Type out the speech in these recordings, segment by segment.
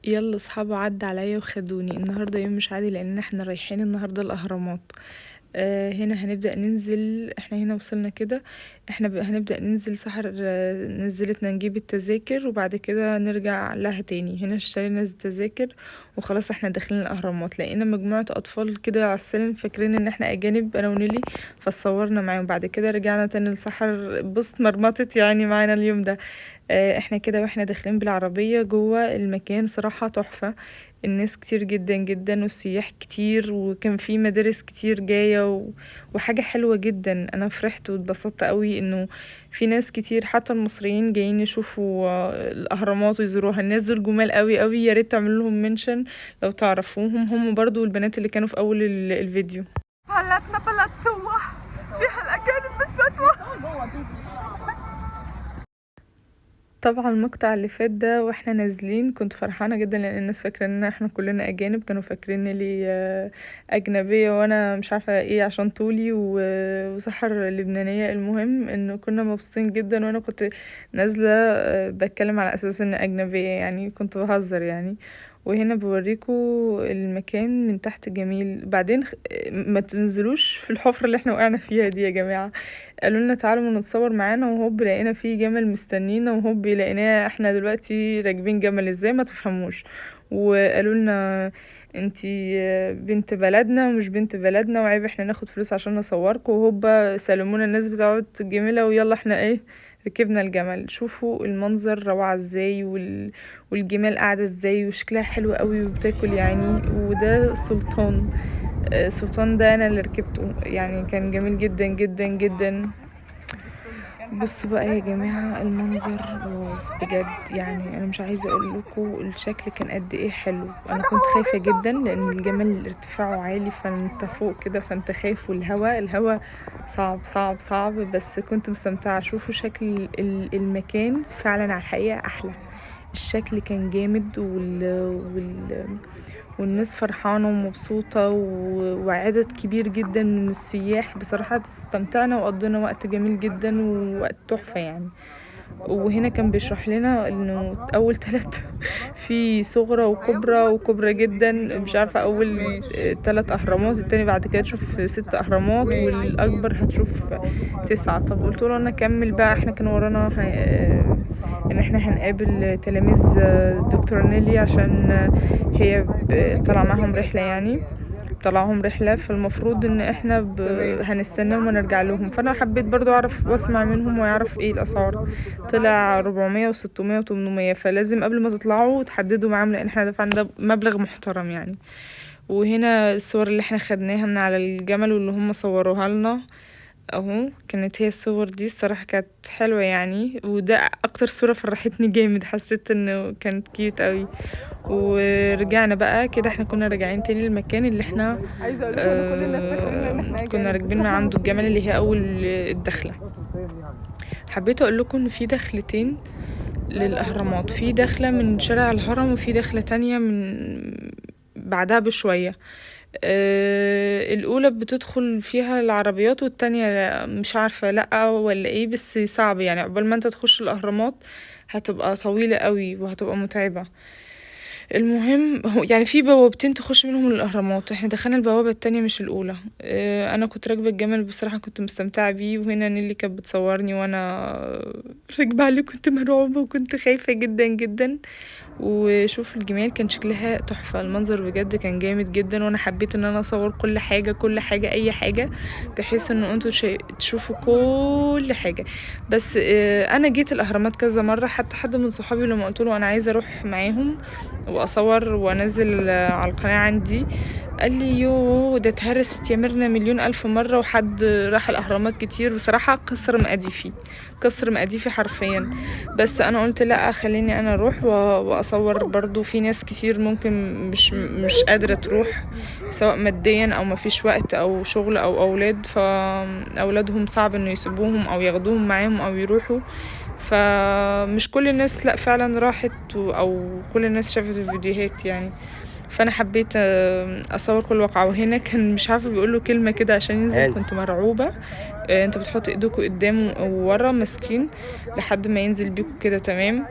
يلا اصحابه عدى عليا وخدوني النهارده يوم مش عادي لان احنا رايحين النهارده الاهرامات. هنا هنبدأ ننزل، احنا هنا وصلنا كده. احنا هنبدأ ننزل سحر، نزلتنا نجيب التذاكر وبعد كده نرجع لها تاني. هنا اشترينا التذاكر وخلاص احنا داخلين الاهرامات. لقينا مجموعة اطفال كده على السلم فاكرين ان احنا اجانب انا ونيلي، فصورنا معاهم. بعد كده رجعنا تاني لسحر، بص مرمطت يعني معانا اليوم ده. احنا كده واحنا داخلين بالعربية جوه المكان صراحة تحفة. الناس كتير جدا جدا والسياح كتير وكان في مدارس كتير جاية وحاجة حلوة جدا. انا فرحت واتبسطت قوي انه في ناس كتير حتى المصريين جايين يشوفوا الاهرامات ويزوروها. الناس دول جمال قوي قوي، يا ريت تعملوا لهم منشن لو تعرفوهم، هم برضو البنات اللي كانوا في اول الفيديو. بلدنا بلد سواح فيها الاجانب بتفتوى. طبعا المقطع اللي فات ده واحنا نازلين كنت فرحانه جدا لان الناس فاكره ان احنا كلنا اجانب، كانوا فاكرين لي اجنبيه وانا مش عارفه ايه عشان طولي وسحر لبنانيه. المهم انه كنا مبسوطين جدا وانا كنت نازله بتكلم على اساس ان اجنبيه، يعني كنت بهزر يعني. وهنا بوريكم المكان من تحت جميل. بعدين ما تنزلوش في الحفره اللي احنا وقعنا فيها دي يا جماعه. قالوا لنا تعالوا نتصور معانا، وهوب لقينا فيه جمل مستنينا، وهوب لقيناه احنا دلوقتي راكبين جمل ازاي ما تفهموش. وقالوا لنا انتي بنت بلدنا ومش بنت بلدنا وعيب احنا ناخد فلوس عشان نصوركم. وهوبا سلمونا الناس بتاعت الجميلة ويلا احنا ايه ركبنا الجمل. شوفوا المنظر روعة ازاي والجمال قاعدة ازاي وشكلها حلو قوي وبتاكل يعني. وده سلطان، سلطان ده انا اللي ركبته، يعني كان جميل جدا جدا جدا. بصوا بقى يا جماعة المنظر واو بجد، يعني انا مش عايزة اقول لكم الشكل كان قد ايه حلو. انا كنت خايفة جدا لان الجمل ارتفاعه عالي فانت فوق كده فانت خايف، والهوا صعب صعب صعب، بس كنت مستمتعة. شوفوا شكل المكان فعلا على الحقيقة احلى. الشكل كان جامد والناس فرحانة ومبسوطة وعدد كبير جدا من السياح. بصراحة استمتعنا وقضينا وقت جميل جدا ووقت تحفة يعني. وهنا كان بيشرح لنا انه اول 3 في صغرى وكبرى وكبرى جدا، مش عارفة اول 3 اهرامات، التاني بعد كده تشوف 6 اهرامات والاكبر هتشوف 9. طب قلت له انا كمل بقى، احنا كان ورانا ان احنا هنقابل تلاميذ دكتور نيلي عشان هي طلع معهم رحلة يعني، طلعهم رحلة، فالمفروض ان احنا هنستناهم ونرجع لهم. فانا حبيت برضو اعرف واسمع منهم ويعرف ايه الاسعار. طلع 400 و600 و800، فلازم قبل ما تطلعوا تحددوا معاهم لان احنا دفعنا ده مبلغ محترم يعني. وهنا الصور اللي احنا خدناها من على الجمل واللي هم صوروها لنا اهو، كانت هي الصور دي الصراحة كانت حلوة يعني. وده اكتر صورة فرحتني جامد، حسيت انه كانت كيوت قوي. ورجعنا بقى كده، احنا كنا راجعين تاني للمكان اللي احنا عايزه اقول لكم ان كل الناس فاكرين ان احنا كنا راكبين من عنده الجمل اللي هي اول الدخلة. حبيت اقول لكم ان في دخلتين للاهرامات، في دخلة من شارع الهرم وفي دخلة تانية من بعدها بشوية. الاولى بتدخل فيها العربيات والتانية مش عارفة لا ولا ايه، بس صعب يعني عقبال ما انت تخش الاهرامات هتبقى طويلة قوي وهتبقى متعبة. المهم يعني في بوابتين تخش منهم الاهرامات، احنا دخلنا البوابه التانية مش الاولى. اه انا كنت راكبه الجمل بصراحه كنت مستمتعه بيه، وهنا نيلي كانت بتصورني وانا راكبه عليه كنت مرعوبه وكنت خايفه جدا جدا. وشوف الجمال كان شكلها تحفه، المنظر بجد كان جامد جدا، وانا حبيت ان انا اصور كل حاجه كل حاجه اي حاجه بحيث ان انتوا تشوفوا كل حاجه. بس انا جيت الاهرامات كذا مره، حتى حد من صحابي لما قلت له انا عايزه اروح معاهم واصور وانزل على القناه عندي قال لي يو ده اتهرست يا ميرنا مليون الف مره، وحد راح الاهرامات كتير بصراحه كسر مقاديفي كسر مقاديفي حرفيا. بس انا قلت لا خليني انا اروح واصور برضو. في ناس كتير ممكن مش قادره تروح سواء ماديا او ما فيش وقت او شغل او اولاد، فاولادهم صعب انه يسيبوهم او ياخدوهم معاهم او يروحوا. فمش كل الناس لا فعلا راحت او كل الناس شافت الفيديوهات يعني. فانا حبيت اصور كل واقعه. وهنا كان مش عارفه بيقولوا كلمه كده عشان ينزل، كنت مرعوبه. انت بتحط ايدكوا قدام وورا ماسكين لحد ما ينزل بيكوا كده تمام.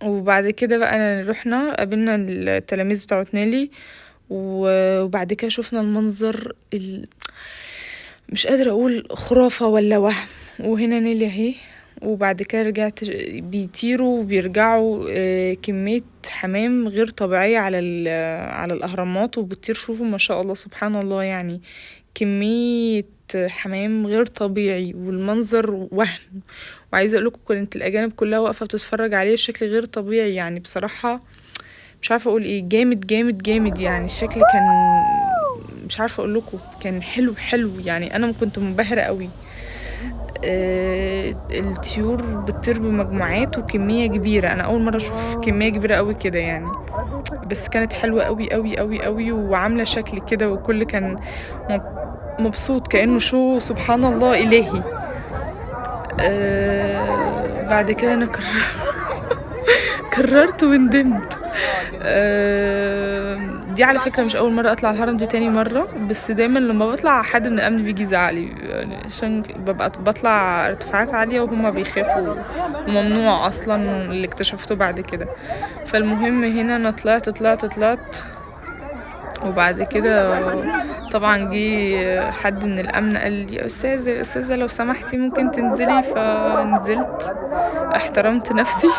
وبعد كده بقى رحنا قابلنا التلاميذ بتاعت نيلي، وبعد كده شفنا المنظر مش قادرة اقول خرافة ولا وهم. وهنا نيلي اهي، وبعد كده رجعت بيطيروا وبيرجعوا كمية حمام غير طبيعية على الأهرامات، وبتطير شوفوا ما شاء الله سبحان الله، يعني كمية حمام غير طبيعي والمنظر وهم. وعايزة اقولكم كانت الأجانب كلها واقفة بتتفرج عليه، الشكل غير طبيعي يعني بصراحة، مش عارفة اقول ايه، جامد جامد جامد يعني. الشكل كان مش عارفة اقولكم كان حلو حلو يعني، انا كنت منبهرة قوي. الطيور بتطير بمجموعات وكمية كبيرة، انا اول مرة اشوف كمية كبيرة قوي كده يعني، بس كانت حلوة قوي قوي قوي قوي، وعاملة شكل كده، وكل كان مبسوط كأنه شو سبحان الله إلهي. بعد كده انا قررت وندمت. دي على فكرة مش أول مرة أطلع الهرم، دي تاني مرة، بس دايما لما بطلع حد من الأمن بيجي يزعلي يعني، عشان ببقى بطلع ارتفاعات عالية وهما بيخافوا، وممنوع أصلا اللي اكتشفته بعد كده. فالمهم هنا أنا طلعت، وبعد كده طبعا جه حد من الامن قال لي يا استاذه لو سمحتي ممكن تنزلي، فنزلت احترمت نفسي.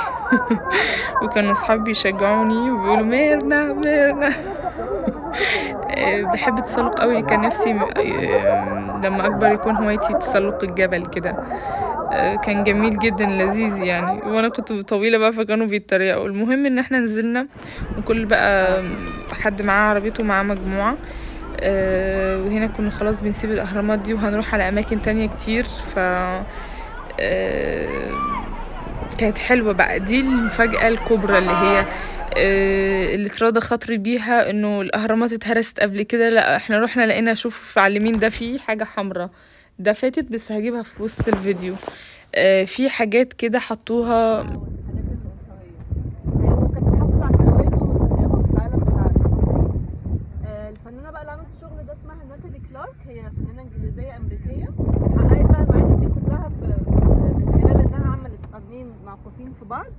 وكانوا اصحابي بيشجعوني وبيقولوا ميرنا ميرنا. بحب التسلق قوي، كان نفسي لما اكبر يكون هوايتي تسلق الجبل كده. كان جميل جدا لذيذ يعني، وانا كنت طويله بقى فكانوا بيتريقوا. المهم ان احنا نزلنا، وكل بقى حد معاه عربيته معاه مجموعه. وهنا كنا خلاص بنسيب الاهرامات دي وهنروح على اماكن تانية كتير. ف كانت حلوه بقى، دي المفاجاه الكبرى اللي هي اللي اتراضى خاطري بيها، انه الاهرامات اتهرست قبل كده. لا احنا رحنا لقينا، شوف على اليمين ده في حاجه حمراء، ده فاتت بس هجيبها في وسط الفيديو. في حاجات كده حطوها. وكانت بتحافظ على التوازن والتناغم في العالم بتاع المصري. الفنانه بقى اللي عملت الشغل ده اسمها ناتالي كلارك، هي فنانه انجليزيه امريكيه، حققت بقى المعاني دي كلها من خلال انها عملت قرنين معكوفين في بعض.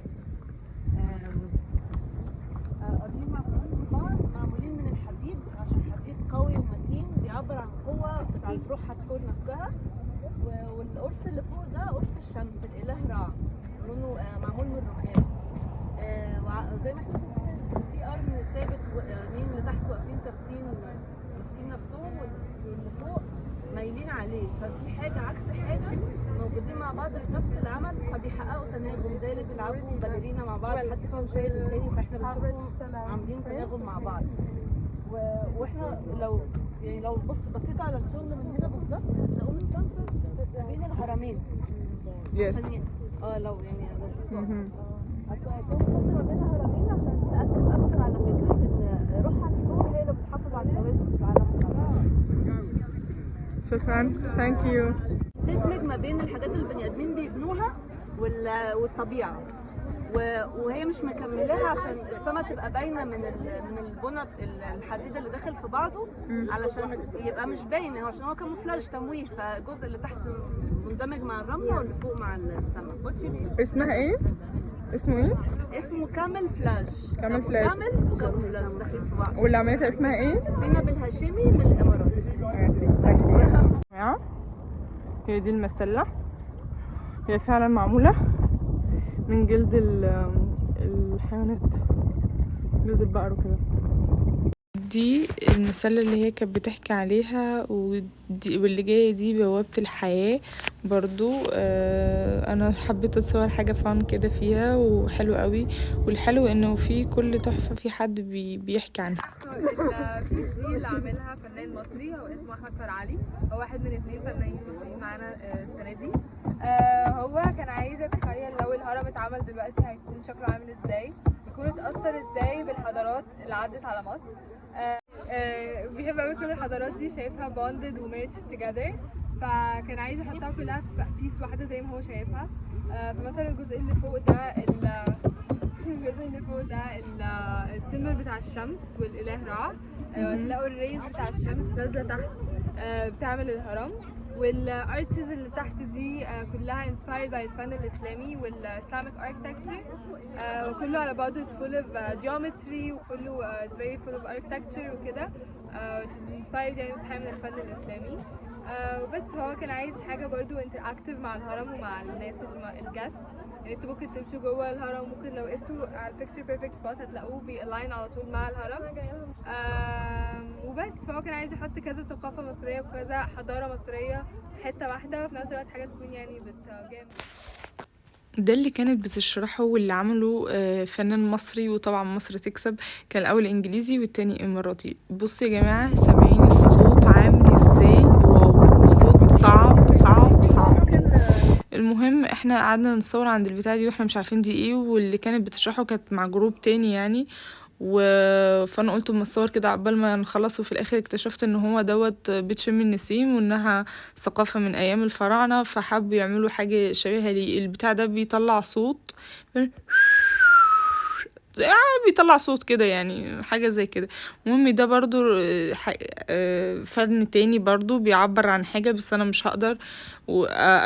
قرنين معكوفين في بعض معمولين من الحديد، عشان حديد قوي ومتين بيعبر عن القوه بتاعت روح حتحور نفسها. والقرص اللي فوق ده قرص الشمس الاله رع، لونه معمول من الرخام. وزي ما احنا شايفين كان في قرن ثابت، وقرنين اللي تحت واقفين ثابتين ماسكين نفسهم، واللي فوق مايلين عليه، ففي حاجه عكس حاجه موجودين مع بعض في نفس العمل، فبيحققوا تناغم زي اللي بيلعبوا باليرينا مع بعض، حد فيهم شايل التاني، فاحنا بنشوفهم عاملين تناغم مع بعض. واحنا لو بصيتوا على الشغل من هنا بالظبط هتلاقوه متصنفر بين الهرمين. عشان لو شفتوها هتلاقوه متصنفر ما بين الهرمين، عشان تأكد اكتر على فكره ان روح حتحور هي اللي بتحافظ على التوازن في العالم بتاعنا. شكرا، ثانك يو. تدمج ما بين الحاجات اللي البني ادمين بيبنوها والطبيعه، وهي مش مكملاها عشان السما تبقى باينه من البنى الحديد اللي داخل في بعضه، علشان يبقى مش باين، عشان هو كاموفلاج تمويه، فالجزء اللي تحت مندمج مع الرمله واللي فوق مع السما. اسمها ايه؟ اسمه ايه؟ اسمه كامل فلاج. كامل وكاموفلاج داخلين في بعض. واللي عملتها اسمها ايه؟ زينب الهاشمي من الامارات. هي دي المسلة، هي فعلا معمولة من جلد الحيوانات، جلد البقر وكده. دي المسلة اللي هي كانت بتحكي عليها، واللي جاية دي بوابة الحياة برضو. انا حبيت اتصور حاجة فان كده فيها وحلو قوي، والحلو انه في كل تحفة في حد بيحكي عنها. البيس دي اللي عاملها فنان مصري، هو اسمه احمد فرعلي، هو واحد من 2 فنانين مصريين معانا السنة دي. هو كان عايز يتخيل لو الهرم اتعمل دلوقتي هيكون شكله عامل ازاي، يكون اتأثر ازاي بالحضارات اللي عدت على مصر. بيحب قوي كل الحضارات دي، شايفها bonded و merged together، فكان عايز يحطها كلها في بيس واحدة زي ما هو شايفها. فمثلا الجزء اللي فوق ده السيمبل بتاع الشمس والاله رع. تلاقوا الريز بتاع الشمس نازله تحت بتعمل الهرم، والارتز اللي تحت دي كلها inspired by الفن الاسلامي والاسلامك architecture. وكله على بعضه is full of geometry وكله is very full of architecture وكده which is inspired يعني صحيح من الفن الاسلامي. وبس هو كان عايز حاجة برضو interactive مع الهرم ومع الناس الجاست، يعني انتوا ممكن تمشوا جوه الهرم، ممكن لو وقفتوا على picture perfect spot هتلاقوه بيلاين على طول مع الهرم. وبس فهو كان عايز يحط كذا ثقافة مصرية وكذا حضارة مصرية في حتة واحدة، وفي نفس الوقت حاجة تكون يعني بتجامل. ده اللي كانت بتشرحه واللي عمله فنان مصري، وطبعا مصر تكسب. كان الاول انجليزي والتاني اماراتي. بصوا يا جماعه سامعين الصوت عامل ازاي؟ واو، صوت صعب صعب صعب. المهم احنا قعدنا نصور عند البتاعه دي واحنا مش عارفين دي ايه، واللي كانت بتشرحه كانت مع جروب تاني يعني. فانا قلت اما اصور كده عقبال ما نخلص، وفي الاخر اكتشفت ان هو دوت بيت شم النسيم، وانها ثقافة من ايام الفراعنة، فحبوا يعملوا حاجة شبيهة ليه. البتاع ده بيطلع صوت بيطلع صوت كده يعني، حاجة زي كده. المهم ده برضو فن تاني برضو بيعبر عن حاجة، بس انا مش هقدر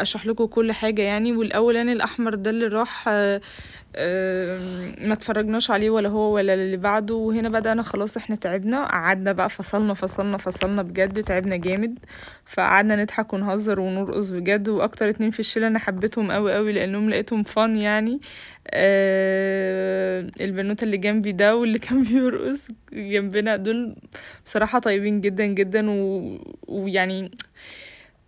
اشرح لكم كل حاجة يعني. والاولاني الاحمر ده اللي راح ما اتفرجناش عليه ولا هو ولا اللي بعده. وهنا بدأنا خلاص احنا تعبنا، قعدنا بقى فصلنا بجد، تعبنا جامد. فقعدنا نضحك ونهزر ونرقص بجد. واكتر اتنين في الشلة انا حبيتهم قوي قوي لانهم لقيتهم فن يعني. البنوتة اللي جنبي ده واللي كان بيرقص جنبنا دول بصراحة طيبين جدا جدا ويعني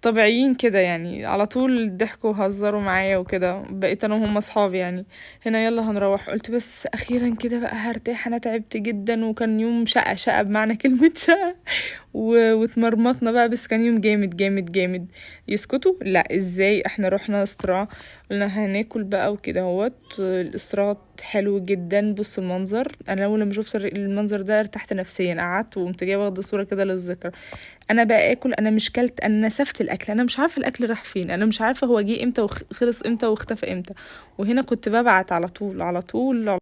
طبيعيين كده يعني، على طول ضحكوا وهزروا معايا وكده. بقيت انا وهم اصحاب يعني. هنا يلا هنروح، قلت بس اخيرا كده بقى هرتاح، انا تعبت جدا وكان يوم شقة بمعنى كلمة شقة. واتمرمطنا بقى، بس كان يوم جامد جامد جامد. يسكتوا؟ لا ازاي، احنا رحنا استراحة، قلنا هناكل بقى وكده اهوت. الاستراحة حلو جدا. بصوا المنظر، انا اول لما شفت المنظر ده ارتحت نفسيا، قعدت وقمت جايبه واخده صوره كده للذكرى. انا بقى اكل، انا مش كلت، انا نسفت الاكل، انا مش عارفه الاكل راح فين، انا مش عارفه هو جه امتى وخلص امتى واختفى امتى. وهنا كنت ببعت على طول على طول